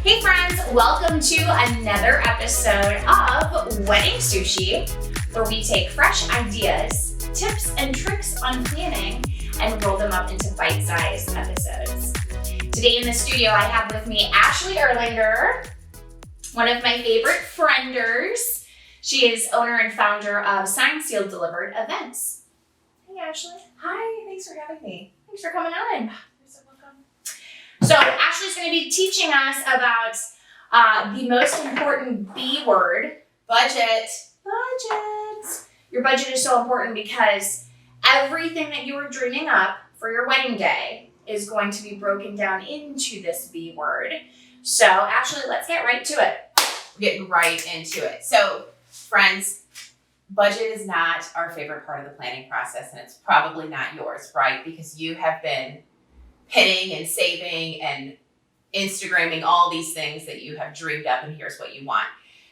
Hey friends, welcome to another episode of Wedding Sushi, where we take fresh ideas, tips, and tricks on planning and roll them up into bite-sized episodes. Today in the studio, I have with me Ashlee Erlinger, one of my favorite frienders. She is owner and founder of Signed Sealed Delivered Events. Hey Ashlee. Hi, thanks for having me. Thanks for coming on. You're so welcome. So Ashlee's going to be teaching us about the most important B word, Budget. budget. Your budget is so important because everything that you are dreaming up for your wedding day is going to be broken down into this B word. So Ashlee, let's get right to it. We're getting right into it. So, friends, budget is not our favorite part of the planning process, and it's probably not yours, right? Because you have been pinning and saving and Instagramming all these things that you have dreamed up, and here's what you want.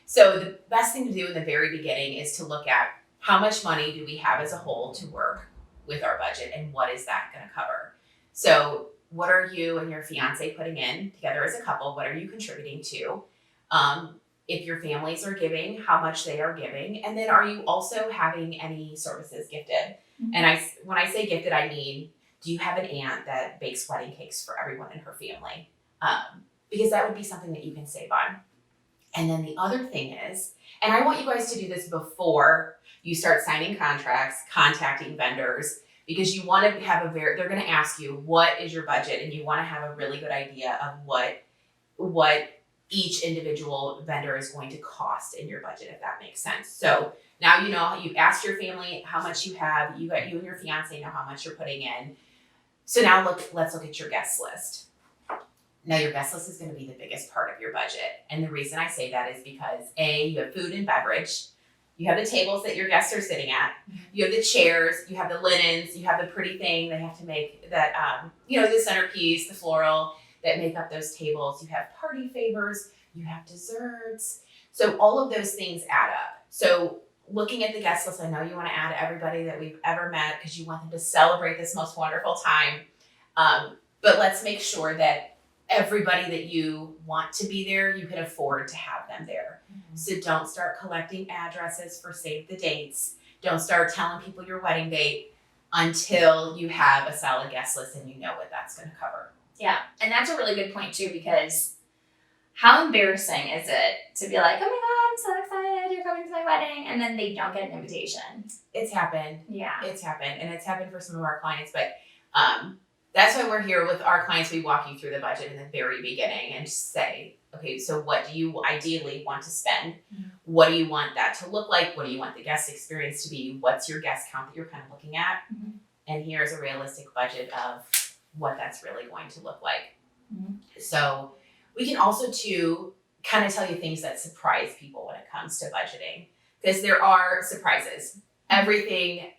So the best thing to do in the very beginning is to look at how much money do we have as a whole to work with our budget, and what is that going to cover? So what are you and your fiance putting in together as a couple? What are you contributing to? If your families are giving, how much they are giving, and then are you also having any services gifted? Mm-hmm. And when I say gifted, I mean, do you have an aunt that bakes wedding cakes for everyone in her family? Because that would be something that you can save on. And then the other thing is, and I want you guys to do this before you start signing contracts, contacting vendors, because you want to have they're going to ask you, what is your budget? And you want to have a really good idea of what each individual vendor is going to cost in your budget, if that makes sense. So now you know, you asked your family how much you have, you and your fiance know how much you're putting in. So now let's look at your guest list. Now your guest list is going to be the biggest part of your budget. And the reason I say that is because A, you have food and beverage. You have the tables that your guests are sitting at. You have the chairs, you have the linens, you have the pretty thing they have to make that, the centerpiece, the floral that make up those tables. You have party favors, you have desserts. So all of those things add up. So looking at the guest list, I know you want to add everybody that we've ever met because you want them to celebrate this most wonderful time. But let's make sure that everybody that you want to be there, you can afford to have them there. Mm-hmm. So don't start collecting addresses for save the dates. Don't start telling people your wedding date until you have a solid guest list and you know what that's going to cover. Yeah, and that's a really good point too, because how embarrassing is it to be like, oh my God, I'm so excited, you're coming to my wedding, and then they don't get an invitation. It's happened. Yeah. It's happened, and it's happened for some of our clients, but that's why we're here with our clients. We walk you through the budget in the very beginning and say, okay, so what do you ideally want to spend? Mm-hmm. What do you want that to look like? What do you want the guest experience to be? What's your guest count that you're kind of looking at? Mm-hmm. And here's a realistic budget of what that's really going to look like. Mm-hmm. So we can also too kind of tell you things that surprise people when it comes to budgeting, because there are surprises. Everything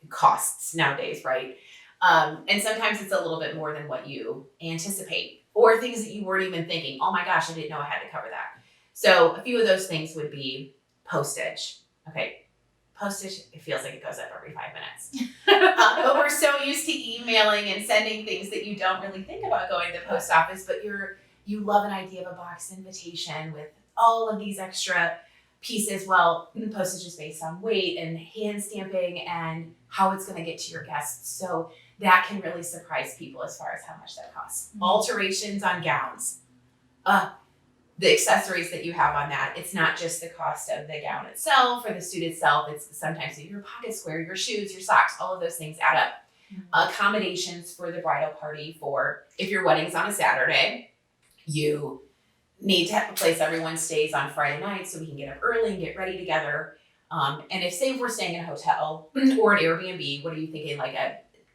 costs nowadays, right? And sometimes it's a little bit more than what you anticipate, or things that you weren't even thinking, oh my gosh, I didn't know I had to cover that. So a few of those things would be postage. Okay, postage, it feels like it goes up every 5 minutes. But we're so used to emailing and sending things that you don't really think about going to the post office, but you love an idea of a box invitation with all of these extra pieces. Well, the postage is based on weight and hand stamping and how it's going to get to your guests. So that can really surprise people as far as how much that costs. Mm-hmm. Alterations on gowns. The accessories that you have on that, it's not just the cost of the gown itself or the suit itself. It's sometimes your pocket square, your shoes, your socks, all of those things add up. Mm-hmm. Accommodations for the bridal party, for if your wedding's on a Saturday, you need to have a place everyone stays on Friday night so we can get up early and get ready together. And if, say, we're staying in a hotel or an Airbnb, what are you thinking? Like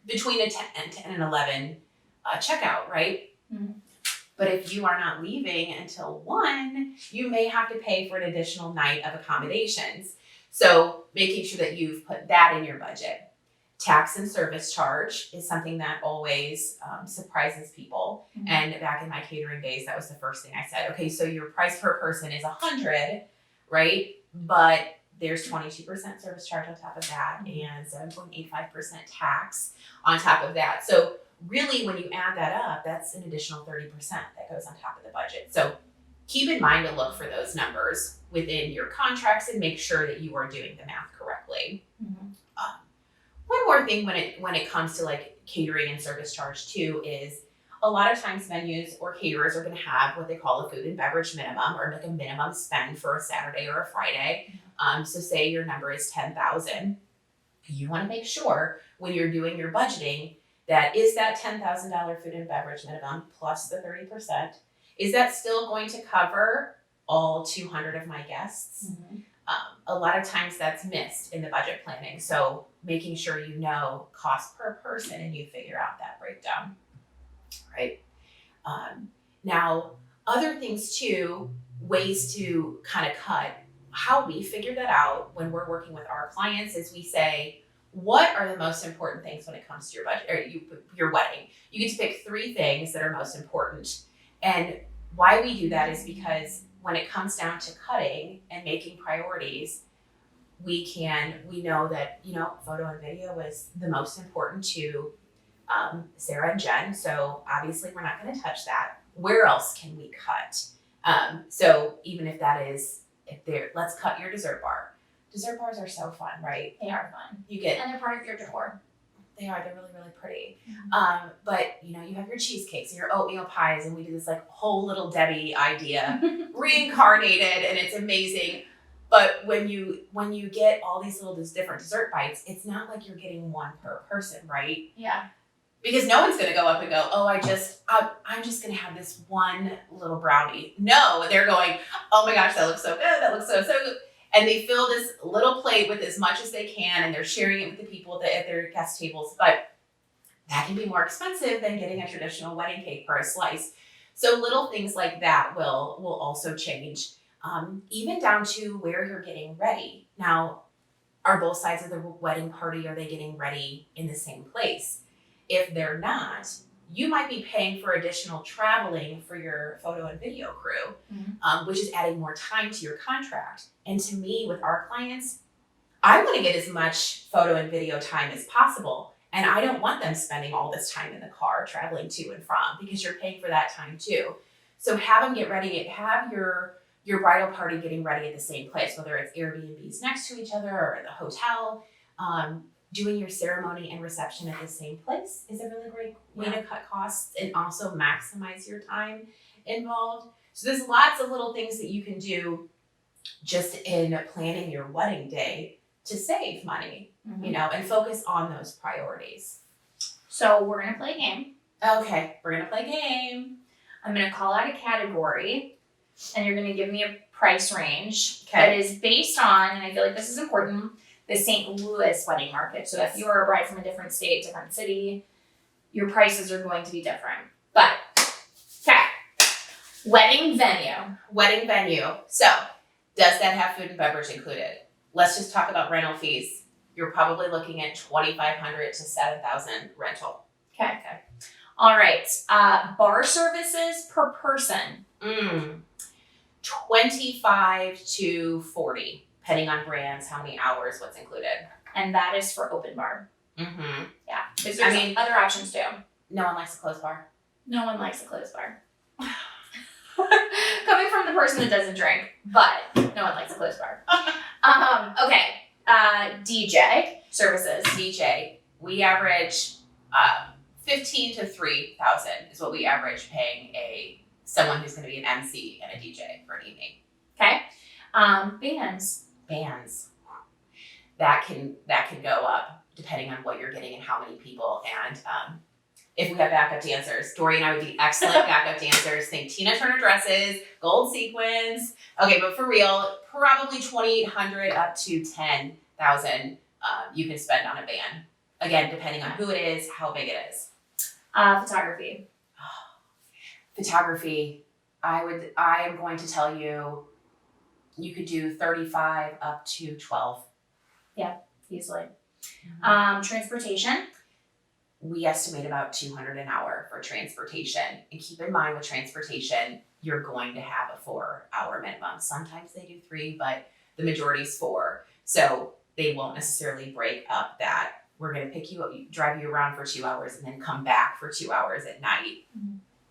between a 10 and 11 checkout, right? Mm-hmm. But if you are not leaving until 1, you may have to pay for an additional night of accommodations. So making sure that you've put that in your budget. Tax and service charge is something that always surprises people. Mm-hmm. And back in my catering days, that was the first thing I said. Okay, so your price per person is $100, right? But there's 22% service charge on top of that, and 7.85% tax on top of that. So really, when you add that up, that's an additional 30% that goes on top of the budget. So keep in mind to look for those numbers within your contracts and make sure that you are doing the math correctly. One more thing when it comes to like catering and service charge too is a lot of times venues or caterers are going to have what they call a food and beverage minimum, or like a minimum spend for a Saturday or a Friday. So say your number is $10,000. You want to make sure when you're doing your budgeting that is that $10,000 food and beverage minimum plus the 30%, is that still going to cover all 200 of my guests? A lot of times that's missed in the budget planning. So making sure you know cost per person and you figure out that breakdown, right? Now, other things too, ways to kind of cut, how we figure that out when we're working with our clients is we say, what are the most important things when it comes to your budget or your wedding? You get to pick 3 things that are most important. And why we do that is because when it comes down to cutting and making priorities, we know that, photo and video is the most important to Sarah and Jen. So obviously we're not going to touch that. Where else can we cut? So even if that is, let's cut your dessert bar. Dessert bars are so fun, right? They are fun. And they're part of your decor. They are. They're really, really pretty. But you have your cheesecakes and your oatmeal pies, and we do this like whole little Debbie idea reincarnated, and it's amazing. But when you get all these little different dessert bites, it's not like you're getting one per person, right? Yeah. Because no one's gonna go up and go, oh, I'm just gonna have this one little brownie. No, they're going, oh my gosh, that looks so good. That looks so good. And they fill this little plate with as much as they can, and they're sharing it with the people at their guest tables. But that can be more expensive than getting a traditional wedding cake per a slice. So little things like that will also change, even down to where you're getting ready. Now, are both sides of the wedding party, are they getting ready in the same place? If they're not, you might be paying for additional traveling for your photo and video crew, which is adding more time to your contract. And to me, with our clients, I want to get as much photo and video time as possible. And I don't want them spending all this time in the car traveling to and from, because you're paying for that time too. So have them get ready, have your bridal party getting ready at the same place, whether it's Airbnbs next to each other or the hotel. Doing your ceremony and reception at the same place is a really great way to cut costs and also maximize your time involved. So there's lots of little things that you can do just in planning your wedding day to save money, and focus on those priorities. So we're going to play a game. Okay, we're going to play a game. I'm going to call out a category, and you're going to give me a price range that is based on, and I feel like this is important, the St. Louis wedding market. So if you're a bride from a different state, different city, your prices are going to be different. But, okay. Wedding venue. So, does that have food and beverage included? Let's just talk about rental fees. You're probably looking at $2,500 to $7,000 rental. Okay. All right. Bar services per person. 25 to 40. Depending on brands, how many hours, what's included. And that is for open bar. Yeah. Because there's other options too. No one likes a closed bar. No one likes a closed bar. Coming from the person that doesn't drink, but no one likes a closed bar. Okay. DJ services. DJ. We average 15 to 3,000 is what we average paying someone who's going to be an MC and a DJ for an evening. Okay. Bands. That can go up depending on what you're getting and how many people. And if we have backup dancers, Dori and I would be excellent backup dancers. Think Tina Turner dresses, gold sequins. Okay, but for real, probably $2,800 up to $10,000 you can spend on a band. Again, depending on who it is, how big it is. Photography. Photography. I am going to tell you, you could do 35 up to 12. Yeah, easily. Transportation. We estimate about $200 an hour for transportation. And keep in mind with transportation, you're going to have a 4-hour minimum. Sometimes they do 3, but the majority is 4. So they won't necessarily break up that. We're going to pick you up, drive you around for 2 hours, and then come back for 2 hours at night.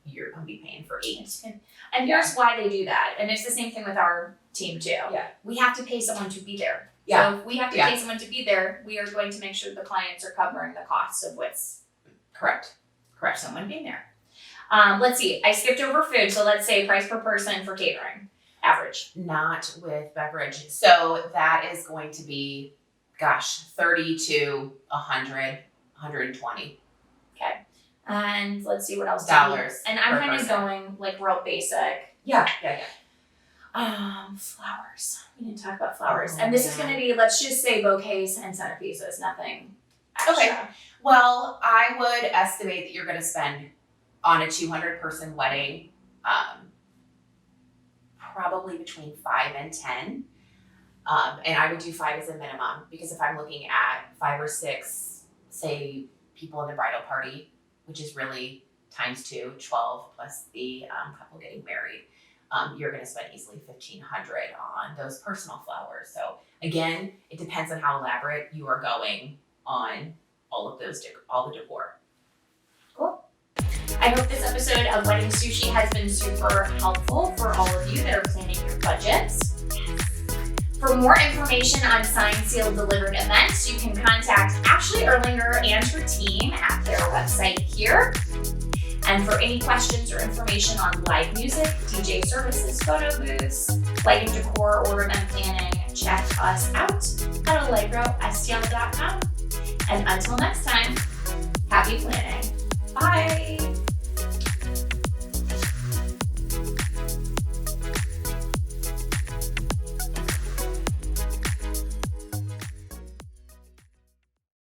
you're gonna be paying for 8. And here's why they do that. And it's the same thing with our team too. Yeah. We have to pay someone to be there. Yeah. So if we have to pay someone to be there, we are going to make sure the clients are covering the costs of what's Correct. someone being there. Let's see. I skipped over food. So let's say price per person for catering. Average. Not with beverage. So that is going to be, 30 to 100, 120. Okay. And let's see what else. Dollars And I'm per kind of person. going like real basic. Yeah. Flowers. We didn't talk about flowers. Oh, And this is man. going to be, let's just say bouquets and centerpieces, nothing extra. Okay. Well, I would estimate that you're going to spend on a 200-person wedding, probably between 5 and 10. And I would do 5 as a minimum, because if I'm looking at 5 or 6, say, people in the bridal party, which is really times 2, 12 plus the couple getting married, you're going to spend easily $1,500 on those personal flowers. So again, it depends on how elaborate you are going on all of those, all the decor. Cool. I hope this episode of Wedding Sushi has been super helpful for all of you that are planning your budgets. For more information on signed, sealed, delivered events, you can contact Ashlee Erlinger and her team at their website here. And for any questions or information on live music, DJ services, photo booths, lighting decor, or event planning, check us out at allegrostl.com. And until next time,